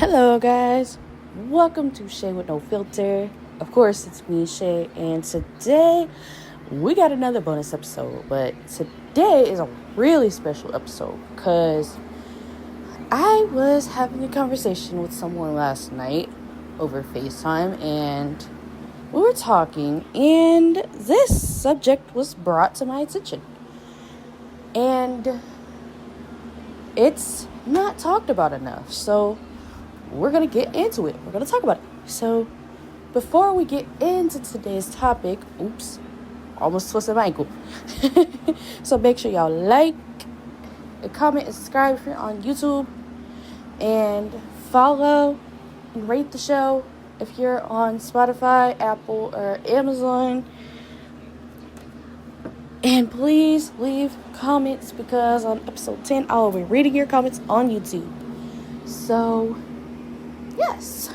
Hello, guys. Welcome to Shay with No Filter. Of course, it's me, Shay, and today we got another bonus episode. But today is a really special episode because I was having a conversation with someone last night over FaceTime, and we were talking, and this subject was brought to my attention. And it's not talked about enough, so we're going to get into it. We're going to talk about it. So, before we get into today's topic, almost twisted my ankle. So, make sure y'all like, comment, and subscribe if you're on YouTube. And follow and rate the show if you're on Spotify, Apple, or Amazon. And please leave comments because on episode 10, I will be reading your comments on YouTube. So, yes.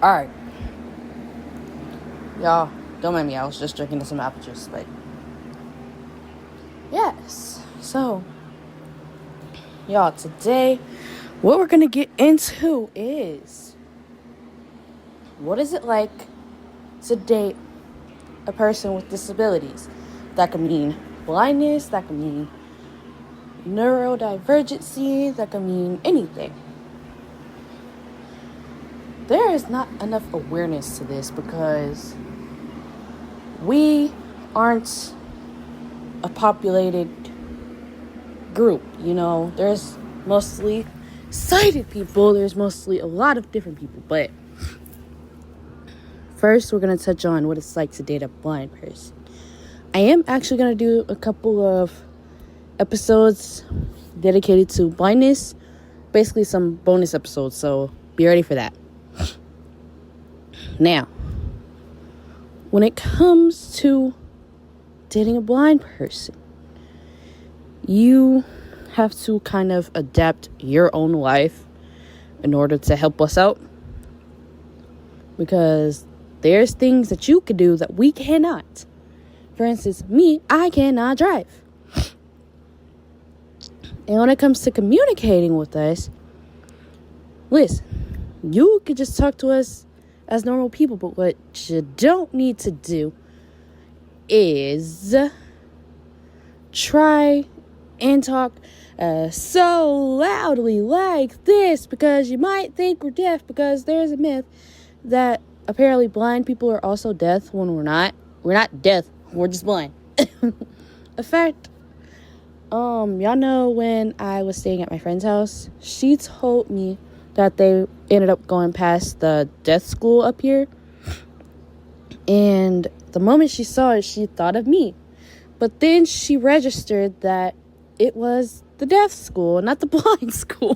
Alright. Y'all, don't mind me. I was just drinking some apple juice, but yes. So, y'all, today, what we're going to get into is, what is it like to date a person with disabilities? That could mean blindness, that could mean neurodivergency, that could mean anything. There is not enough awareness to this because we aren't a populated group, there's mostly sighted people, there's mostly a lot of different people, but first we're going to touch on what it's like to date a blind person. I am actually going to do a couple of episodes dedicated to blindness, basically some bonus episodes, so be ready for that. Now, when it comes to dating a blind person, you have to kind of adapt your own life in order to help us out, because there's things that you can do that we cannot. For instance, I cannot drive. And when it comes to communicating with us, listen, you could just talk to us as normal people, but what you don't need to do is try and talk so loudly like this, because you might think we're deaf, because there's a myth that apparently blind people are also deaf when we're not. We're not deaf, we're just blind. In fact, y'all know when I was staying at my friend's house, she told me that they ended up going past the deaf school up here. And the moment she saw it, she thought of me. But then she registered that it was the deaf school, not the blind school.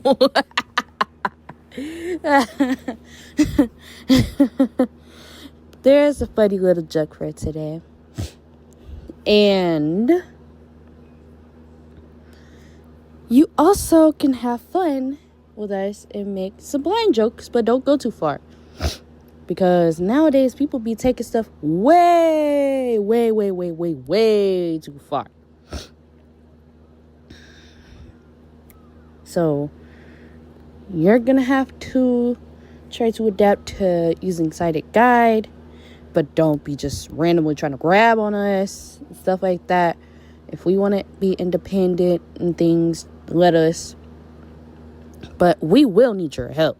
There's a funny little joke for today. And you also can have fun with us and make some blind jokes, but don't go too far, because nowadays people be taking stuff way too far. So you're gonna have to try to adapt to using sighted guide, but don't be just randomly trying to grab on us and stuff like that. If we want to be independent and things, let us. But we will need your help.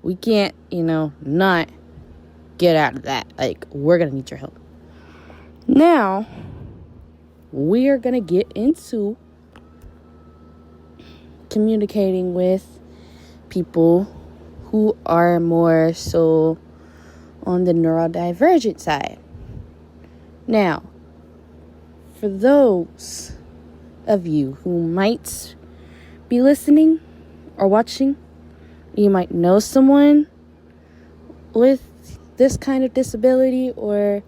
We can't, not get out of that. We're going to need your help. Now, we are going to get into communicating with people who are more so on the neurodivergent side. Now, for those of you who might be listening or watching, you might know someone with this kind of disability or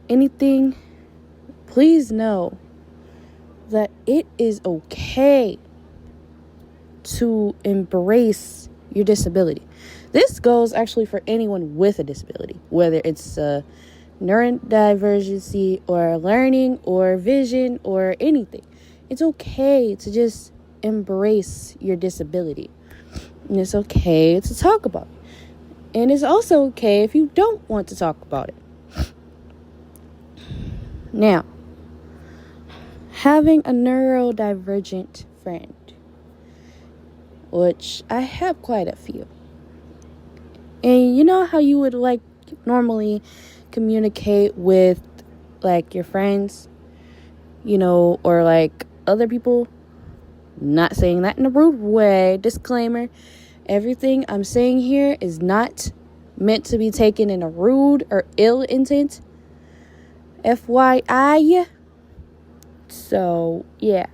anything, please know that it is okay to embrace your disability. This goes actually for anyone with a disability, whether it's a neurodivergency or learning or vision or anything. It's okay to just embrace your disability. And it's okay to talk about it. And it's also okay if you don't want to talk about it. Now, having a neurodivergent friend, which I have quite a few. And you know how you would normally communicate with your friends, or other people? Not saying that in a rude way. Disclaimer, everything I'm saying here is not meant to be taken in a rude or ill intent. FYI. So, yeah.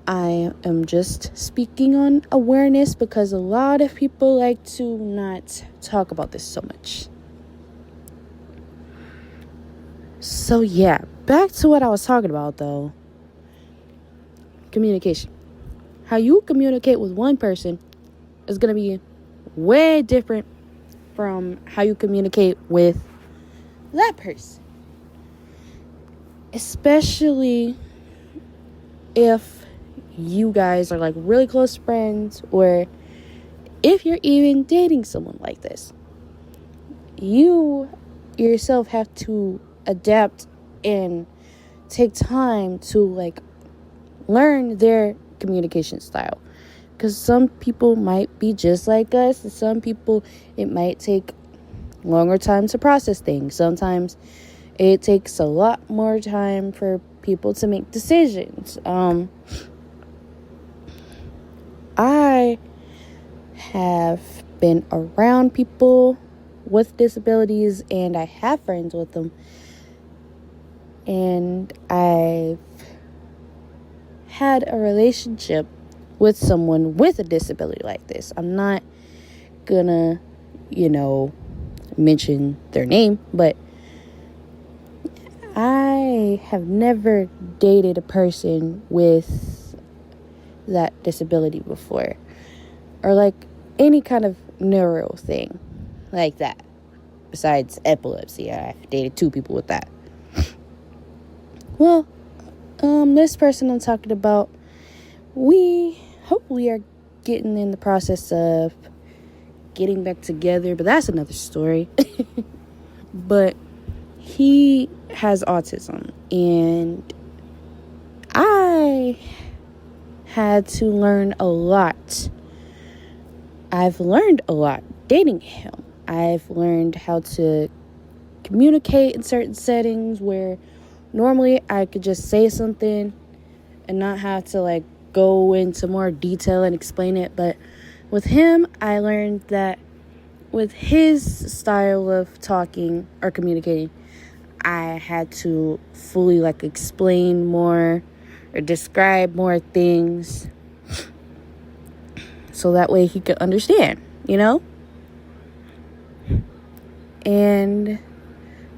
I am just speaking on awareness because a lot of people like to not talk about this so much. So, yeah. Back to what I was talking about, though. Communication. How you communicate with one person is going to be way different from how you communicate with that person. Especially if you guys are really close friends, or if you're even dating someone like this. You yourself have to adapt and take time to learn their communication style, because some people might be just like us, and some people it might take longer time to process things. Sometimes it takes a lot more time for people to make decisions. I have been around people with disabilities, and I have friends with them, and I've had a relationship with someone with a disability like this. I'm not gonna, mention their name, but I have never dated a person with that disability before, or any kind of neuro thing like that. Besides epilepsy, I've dated 2 people with that. Well, this person I'm talking about, we hopefully are getting in the process of getting back together, but that's another story. But he has autism, and I had to learn a lot. I've learned a lot dating him. I've learned how to communicate in certain settings where normally I could just say something and not have to go into more detail and explain it. But with him, I learned that with his style of talking or communicating, I had to fully explain more or describe more things so that way he could understand, And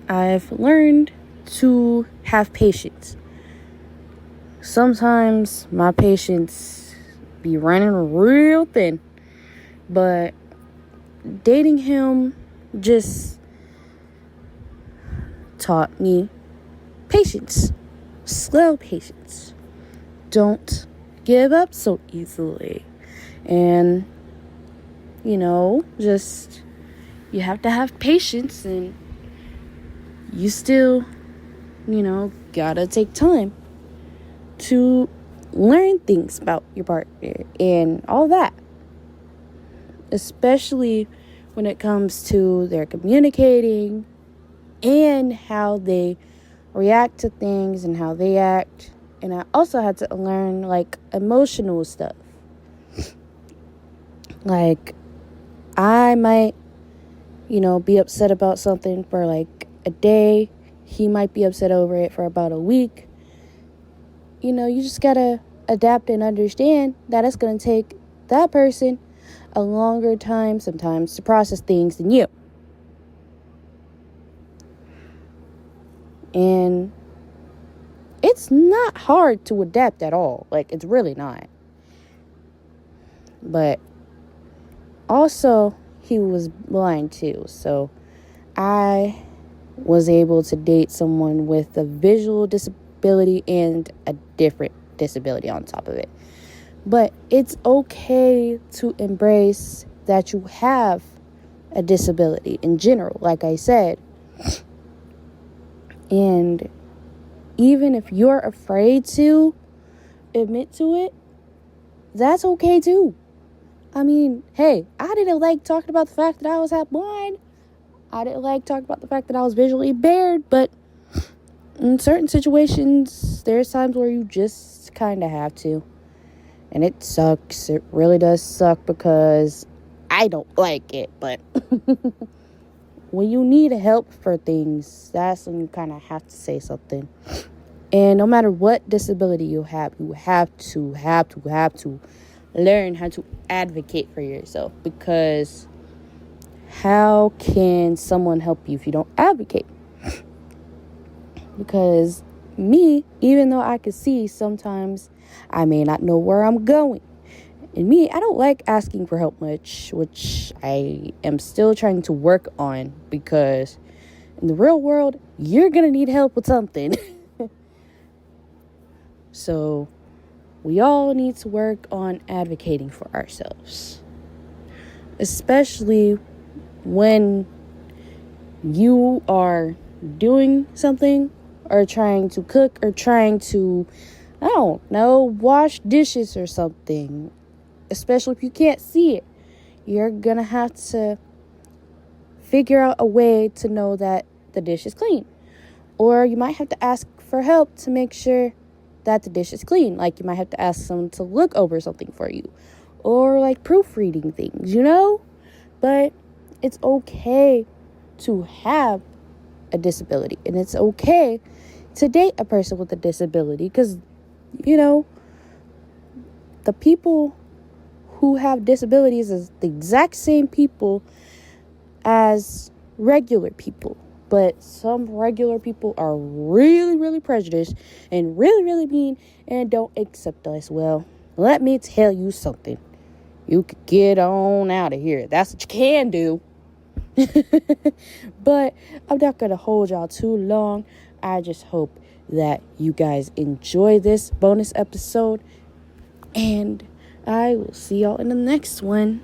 I've learned to have patience. Sometimes my patience be running real thin, but dating him just taught me patience, slow patience. Don't give up so easily. And, just you have to have patience, and you still, gotta take time to learn things about your partner and all that. Especially when it comes to their communicating and how they react to things and how they act. And I also had to learn emotional stuff. I might, be upset about something for a day. He might be upset over it for about a week. You just gotta adapt and understand that it's gonna take that person a longer time sometimes to process things than you. And it's not hard to adapt at all. It's really not. But also, he was blind too. So I was able to date someone with a visual disability and a different disability on top of it. But it's okay to embrace that you have a disability in general, like I said. And even if you're afraid to admit to it, that's okay too. I mean, hey, I didn't like talking about the fact that I was half blind. I didn't like talking about the fact that I was visually impaired, but in certain situations, there's times where you just kind of have to. And it sucks. It really does suck because I don't like it, but when you need help for things, that's when you kind of have to say something. And no matter what disability you have to learn how to advocate for yourself, because how can someone help you if you don't advocate? Because me, even though I can see, sometimes I may not know where I'm going. And me, I don't like asking for help much, which I am still trying to work on, because in the real world, you're going to need help with something. So we all need to work on advocating for ourselves, especially when you are doing something or trying to cook or trying to, I don't know, wash dishes or something. Especially if you can't see it, you're gonna have to figure out a way to know that the dish is clean. Or you might have to ask for help to make sure that the dish is clean. Like, you might have to ask someone to look over something for you, or like proofreading things, But it's okay to have a disability, and it's okay to date a person with a disability, because the people who have disabilities is the exact same people as regular people. But some regular people are really, really prejudiced and really, really mean and don't accept us. Well, let me tell you something. You could get on out of here. That's what you can do. But I'm not going to hold y'all too long. I just hope that you guys enjoy this bonus episode. And I will see y'all in the next one.